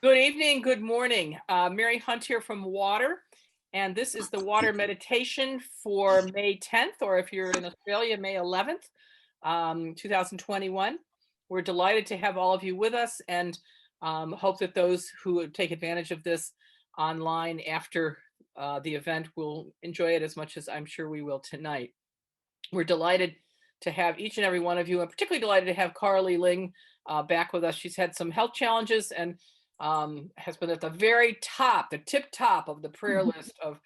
Good evening, good morning. Mary Hunt here from Water, and this is the Water Meditation for May 10th, or if you're in Australia, May 11th, 2021. We're delighted to have all of you with us and hope that those who take advantage of this online after the event will enjoy it as much as I'm sure we will tonight. We're delighted to have each and every one of you, and particularly delighted to have Carly Ling back with us. She's had some health challenges and has been at the very top, the tip top of the prayer list of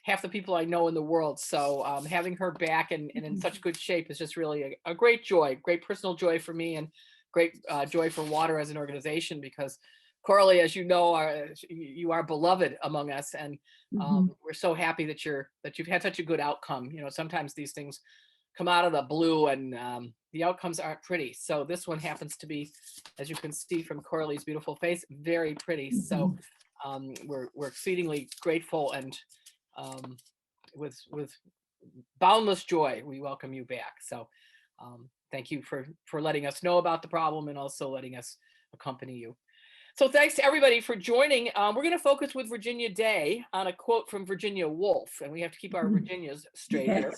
half the people I know in the world. So having her back and in such good shape is just really a great joy, great personal joy for me, and great joy for Water as an organization, because Carly, as you know, you are beloved among us, and we're so happy that you've had such a good outcome. You know, sometimes these things come out of the blue and the outcomes aren't pretty. So this one happens to be, as you can see from Corley's beautiful face, very pretty. So we're exceedingly grateful, and with boundless joy, we welcome you back. So thank you for letting us know about the problem and also letting us accompany you. So thanks to everybody for joining. We're going to focus with Virginia Day on a quote from Virginia Woolf, and we have to keep our Virginias straight here.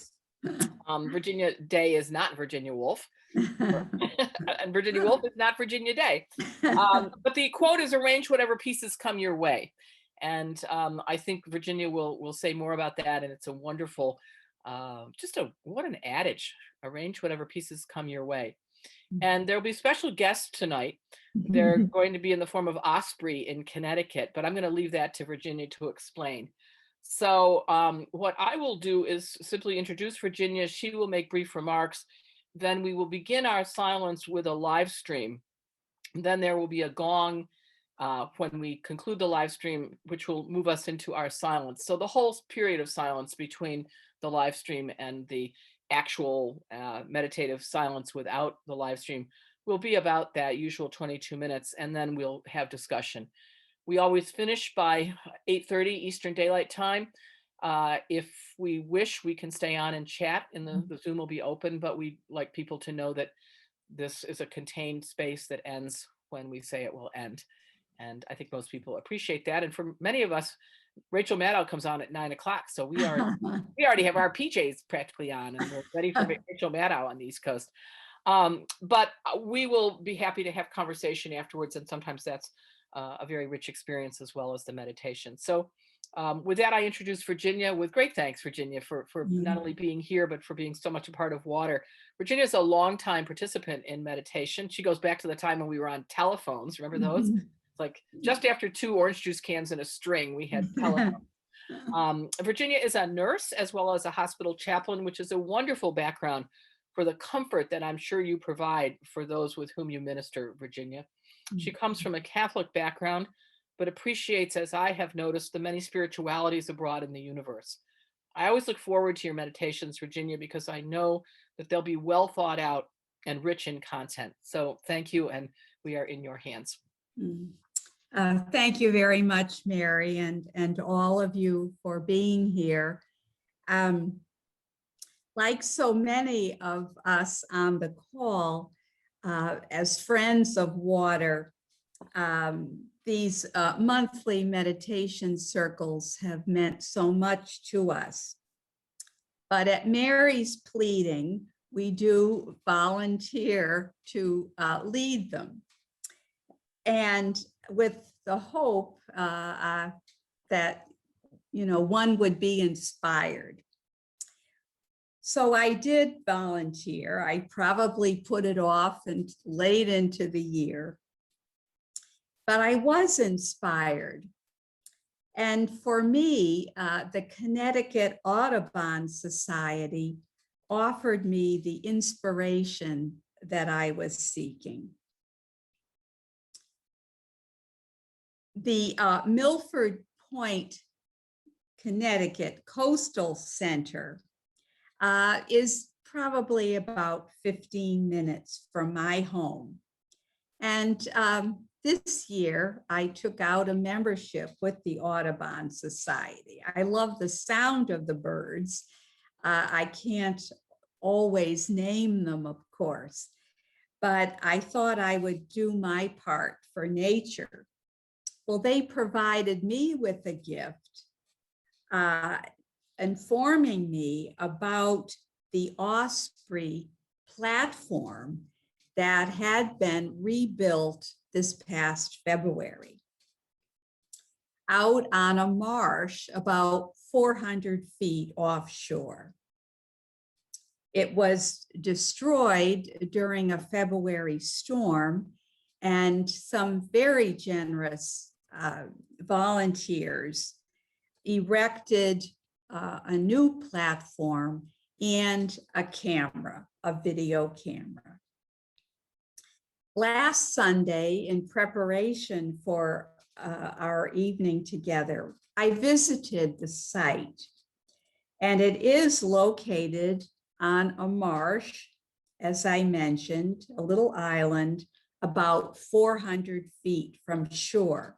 Virginia Day is not Virginia Woolf, and Virginia Woolf is not Virginia Day. But the quote is, "Arrange whatever pieces come your way." And I think Virginia will say more about that. And it's a wonderful, what an adage, arrange whatever pieces come your way. And there'll be special guests tonight. They're going to be in the form of Osprey in Connecticut, but I'm going to leave that to Virginia to explain. So what I will do is simply introduce Virginia. She will make brief remarks. Then we will begin our silence with a live stream. Then there will be a gong when we conclude the live stream, which will move us into our silence. So the whole period of silence between the live stream and the actual meditative silence without the live stream will be about that usual 22 minutes, and then we'll have discussion. We always finish by 8:30 Eastern Daylight Time. If we wish, we can stay on and chat, and the Zoom will be open, but we like people to know that this is a contained space that ends when we say it will end. And I think most people appreciate that. And for many of us, Rachel Maddow comes on at 9 o'clock. So we already have our PJs practically on, and we're ready for Rachel Maddow on the East Coast. But we will be happy to have conversation afterwards. And sometimes that's a very rich experience, as well as the meditation. So with that, I introduce Virginia with great thanks, Virginia, for not only being here, but for being so much a part of Water. Virginia is a longtime participant in meditation. She goes back to the time when we were on telephones. Remember those? Like just after 2 orange juice cans and a string, we had telephones. Virginia is a nurse as well as a hospital chaplain, which is a wonderful background for the comfort that I'm sure you provide for those with whom you minister, Virginia. She comes from a Catholic background, but appreciates, as I have noticed, the many spiritualities abroad in the universe. I always look forward to your meditations, Virginia, because I know that they'll be well thought out and rich in content. So thank you, and we are in your hands. Thank you very much, Mary, and all of you for being here. Like so many of us on the call, as friends of Water, these monthly meditation circles have meant so much to us. But at Mary's pleading, we do volunteer to lead them. And with the hope that, one would be inspired. So I did volunteer. I probably put it off and late into the year, but I was inspired. And for me, the Connecticut Audubon Society offered me the inspiration that I was seeking. The Milford Point, Connecticut Coastal Center is probably about 15 minutes from my home. And this year, I took out a membership with the Audubon Society. I love the sound of the birds. I can't always name them, of course, but I thought I would do my part for nature Well, they provided me with a gift, informing me about the Osprey platform that had been rebuilt this past February out on a marsh about 400 feet offshore. It was destroyed during a February storm, and some very generous volunteers erected a new platform and a camera, a video camera. Last Sunday, in preparation for our evening together, I visited the site, and it is located on a marsh, as I mentioned, a little island about 400 feet from shore.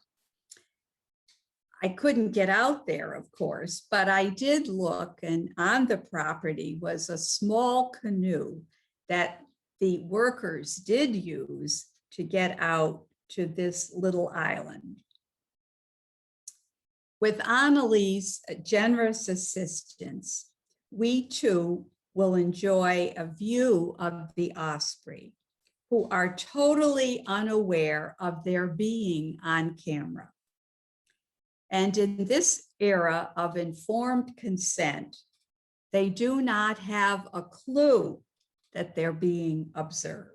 I couldn't get out there, of course, but I did look, and on the property was a small canoe that the workers did use to get out to this little island. With Annalie's generous assistance, we too will enjoy a view of the osprey, who are totally unaware of their being on camera. And in this era of informed consent, they do not have a clue that they're being observed.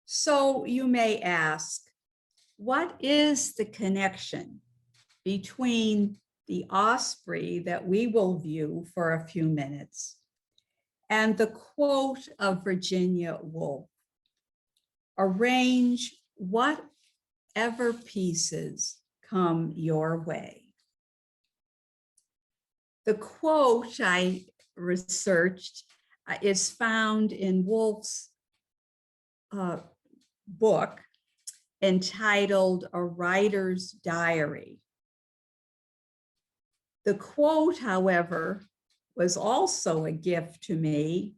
So you may ask, what is the connection between the osprey that we will view for a few minutes and the quote of Virginia Woolf? Arrange whatever pieces come your way. The quote I researched is found in Woolf's book entitled A Writer's Diary. The quote, however, was also a gift to me,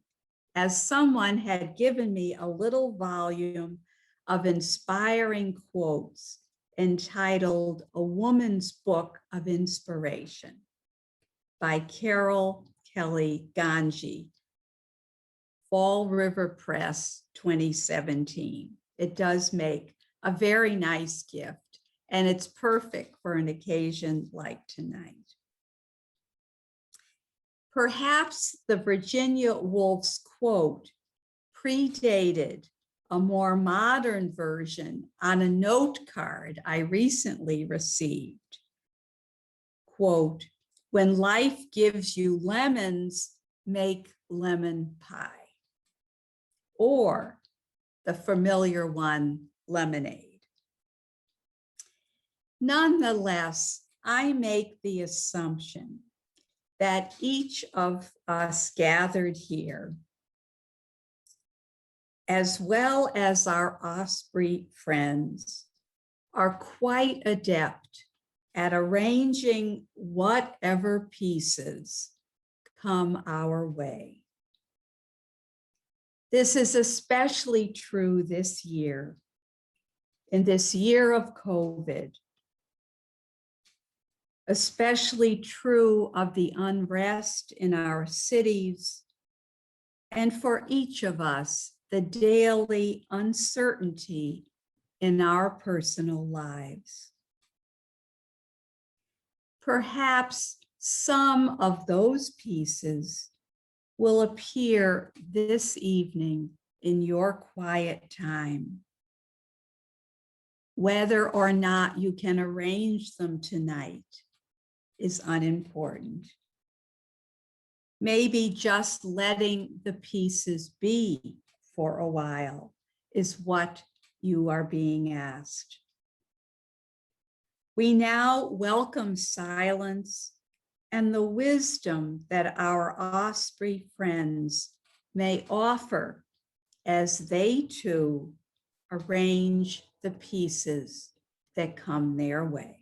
as someone had given me a little volume of inspiring quotes entitled A Woman's Book of Inspiration by Carol Kelly Ganji, Fall River Press, 2017. It does make a very nice gift, and it's perfect for an occasion like tonight. Perhaps the Virginia Woolf's quote predated a more modern version on a note card I recently received. Quote, when life gives you lemons, make lemon pie. Or the familiar one, lemonade. Nonetheless, I make the assumption that each of us gathered here, as well as our osprey friends, are quite adept at arranging whatever pieces come our way. This is especially true this year, in this year of COVID, especially true of the unrest in our cities, and for each of us, the daily uncertainty in our personal lives. Perhaps some of those pieces will appear this evening in your quiet time. Whether or not you can arrange them tonight is unimportant. Maybe just letting the pieces be for a while is what you are being asked. We now welcome silence and the wisdom that our osprey friends may offer as they too arrange the pieces that come their way.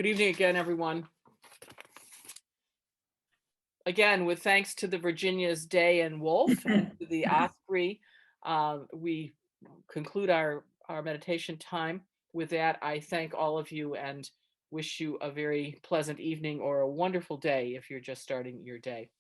Good evening again, everyone. Again, with thanks to the Virginia's Day and Wolf and to the Osprey, we conclude our meditation time. With that, I thank all of you and wish you a very pleasant evening or a wonderful day if you're just starting your day.